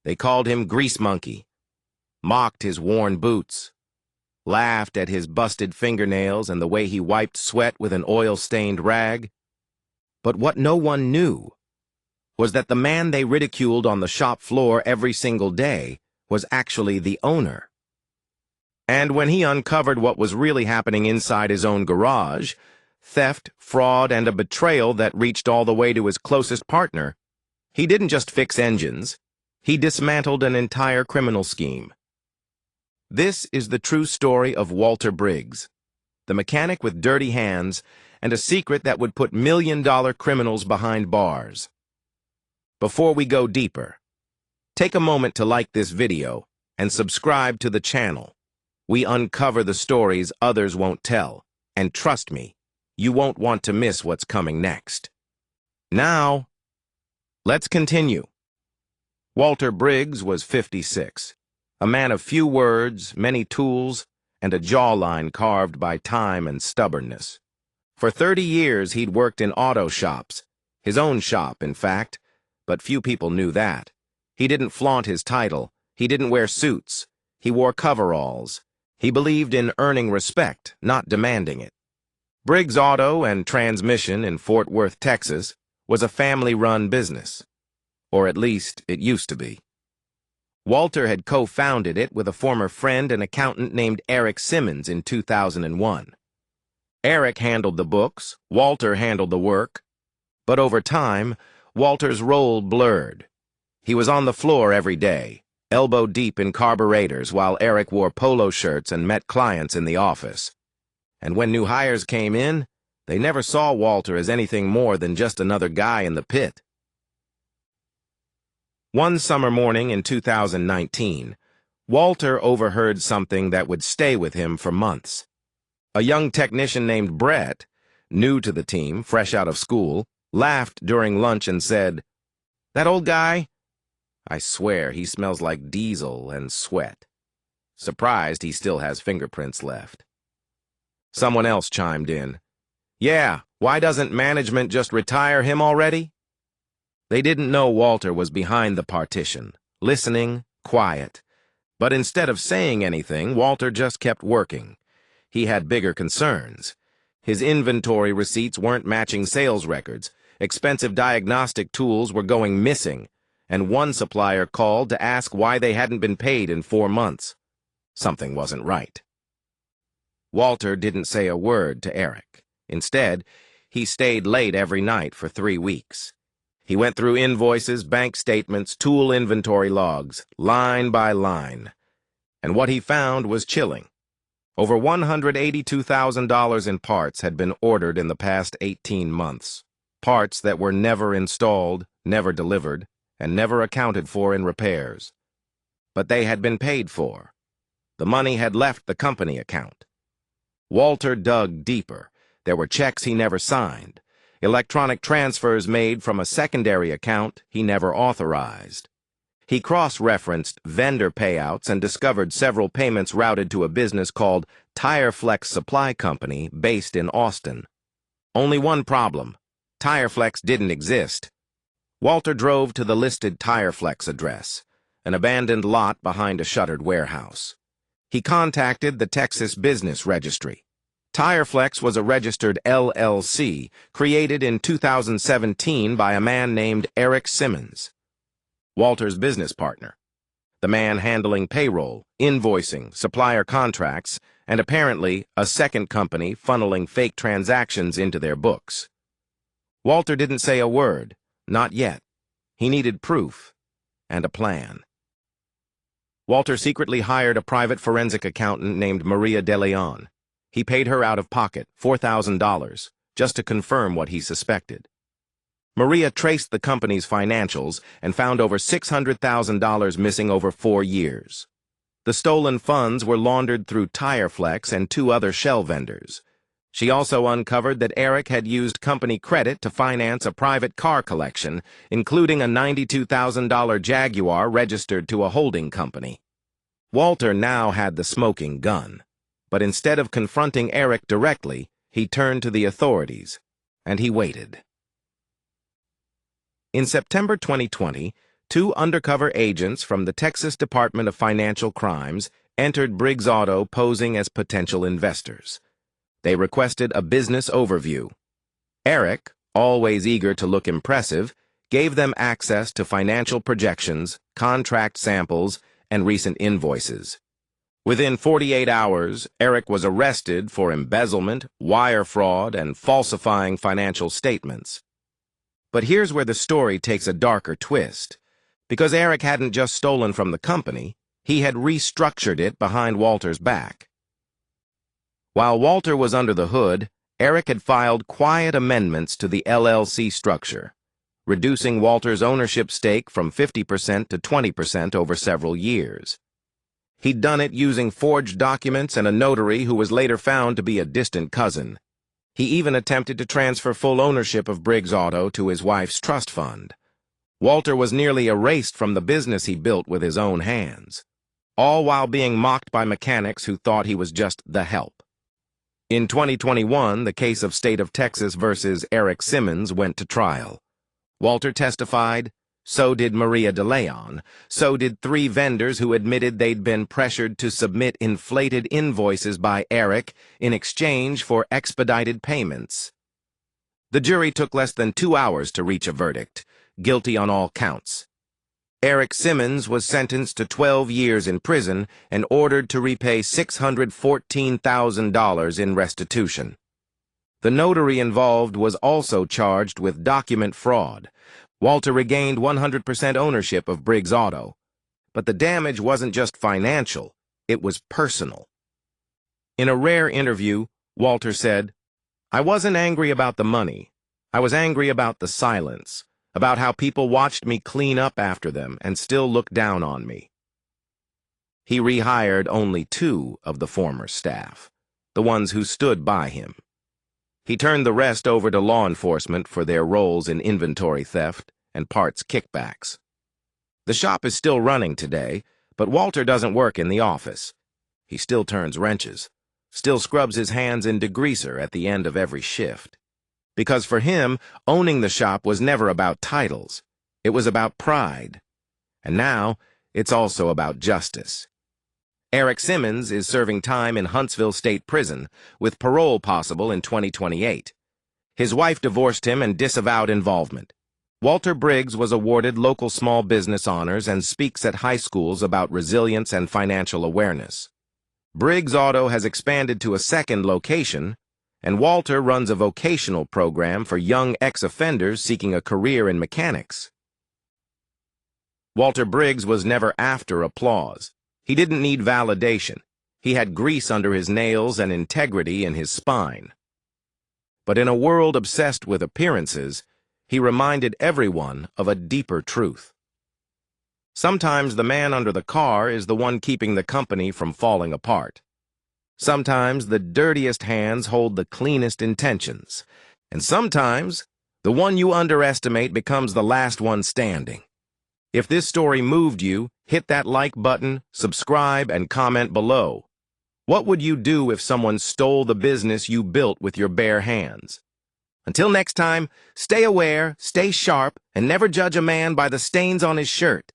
They called him Grease Monkey, mocked his worn boots, laughed at his busted fingernails and the way he wiped sweat with an oil-stained rag. But what no one knew was that the man they ridiculed on the shop floor every single day was actually the owner. And when he uncovered what was really happening inside his own garage, theft, fraud, and a betrayal that reached all the way to his closest partner, he didn't just fix engines, he dismantled an entire criminal scheme. This is the true story of Walter Briggs, the mechanic with dirty hands and a secret that would put million-dollar criminals behind bars. Before we go deeper, take a moment to like this video and subscribe to the channel. We uncover the stories others won't tell, and trust me, you won't want to miss what's coming next. Now, let's continue. Walter Briggs was 56, a man of few words, many tools, and a jawline carved by time and stubbornness. For 30 years, he'd worked in auto shops, his own shop, in fact, but few people knew that. He didn't flaunt his title. He didn't wear suits. He wore coveralls. He believed in earning respect, not demanding it. Briggs Auto and Transmission in Fort Worth, Texas, was a family-run business. Or at least, it used to be. Walter had co-founded it with a former friend and accountant named Eric Simmons in 2001. Eric handled the books, Walter handled the work. But over time, Walter's role blurred. He was on the floor every day, elbow deep in carburetors, while Eric wore polo shirts and met clients in the office. And when new hires came in, they never saw Walter as anything more than just another guy in the pit. One summer morning in 2019, Walter overheard something that would stay with him for months. A young technician named Brett, new to the team, fresh out of school, laughed during lunch and said, "That old guy? I swear he smells like diesel and sweat." Surprised he still has fingerprints left. Someone else chimed in, "Yeah, why doesn't management just retire him already?" They didn't know Walter was behind the partition, listening, quiet. But instead of saying anything, Walter just kept working. He had bigger concerns. His inventory receipts weren't matching sales records, expensive diagnostic tools were going missing, and one supplier called to ask why they hadn't been paid in 4 months. Something wasn't right. Walter didn't say a word to Eric. Instead, he stayed late every night for 3 weeks. He went through invoices, bank statements, tool inventory logs, line by line. And what he found was chilling. Over $182,000 in parts had been ordered in the past 18 months. Parts that were never installed, never delivered, and never accounted for in repairs. But they had been paid for. The money had left the company account. Walter dug deeper. There were checks he never signed, electronic transfers made from a secondary account he never authorized. He cross-referenced vendor payouts and discovered several payments routed to a business called TireFlex Supply Company based in Austin. Only one problem. TireFlex didn't exist. Walter drove to the listed TireFlex address, an abandoned lot behind a shuttered warehouse. He contacted the Texas Business Registry. TireFlex was a registered LLC created in 2017 by a man named Eric Simmons, Walter's business partner, the man handling payroll, invoicing, supplier contracts, and apparently a second company funneling fake transactions into their books. Walter didn't say a word, not yet. He needed proof and a plan. Walter secretly hired a private forensic accountant named Maria De Leon. He paid her out of pocket, $4,000, just to confirm what he suspected. Maria traced the company's financials and found over $600,000 missing over 4 years. The stolen funds were laundered through TireFlex and 2 other shell vendors. She also uncovered that Eric had used company credit to finance a private car collection, including a $92,000 Jaguar registered to a holding company. Walter now had the smoking gun, but instead of confronting Eric directly, he turned to the authorities, and he waited. In September 2020, two undercover agents from the Texas Department of Financial Crimes entered Briggs Auto posing as potential investors. They requested a business overview. Eric, always eager to look impressive, gave them access to financial projections, contract samples, and recent invoices. Within 48 hours, Eric was arrested for embezzlement, wire fraud, and falsifying financial statements. But here's where the story takes a darker twist. Because Eric hadn't just stolen from the company, he had restructured it behind Walter's back. While Walter was under the hood, Eric had filed quiet amendments to the LLC structure, reducing Walter's ownership stake from 50% to 20% over several years. He'd done it using forged documents and a notary who was later found to be a distant cousin. He even attempted to transfer full ownership of Briggs Auto to his wife's trust fund. Walter was nearly erased from the business he built with his own hands, all while being mocked by mechanics who thought he was just the help. In 2021, the case of State of Texas versus Eric Simmons went to trial. Walter testified, so did Maria de Leon, so did three vendors who admitted they'd been pressured to submit inflated invoices by Eric in exchange for expedited payments. The jury took less than 2 hours to reach a verdict, guilty on all counts. Eric Simmons was sentenced to 12 years in prison and ordered to repay $614,000 in restitution. The notary involved was also charged with document fraud. Walter regained 100% ownership of Briggs Auto. But the damage wasn't just financial, it was personal. In a rare interview, Walter said, "I wasn't angry about the money. I was angry about the silence, about how people watched me clean up after them and still looked down on me." He rehired only 2 of the former staff, the ones who stood by him. He turned the rest over to law enforcement for their roles in inventory theft and parts kickbacks. The shop is still running today, but Walter doesn't work in the office. He still turns wrenches, still scrubs his hands in degreaser at the end of every shift. Because for him, owning the shop was never about titles. It was about pride. And now, it's also about justice. Eric Simmons is serving time in Huntsville State Prison, with parole possible in 2028. His wife divorced him and disavowed involvement. Walter Briggs was awarded local small business honors and speaks at high schools about resilience and financial awareness. Briggs Auto has expanded to a second location, and Walter runs a vocational program for young ex-offenders seeking a career in mechanics. Walter Briggs was never after applause. He didn't need validation. He had grease under his nails and integrity in his spine. But in a world obsessed with appearances, he reminded everyone of a deeper truth. Sometimes the man under the car is the one keeping the company from falling apart. Sometimes the dirtiest hands hold the cleanest intentions. And sometimes the one you underestimate becomes the last one standing. If this story moved you, hit that like button, subscribe, and comment below. What would you do if someone stole the business you built with your bare hands? Until next time, stay aware, stay sharp, and never judge a man by the stains on his shirt.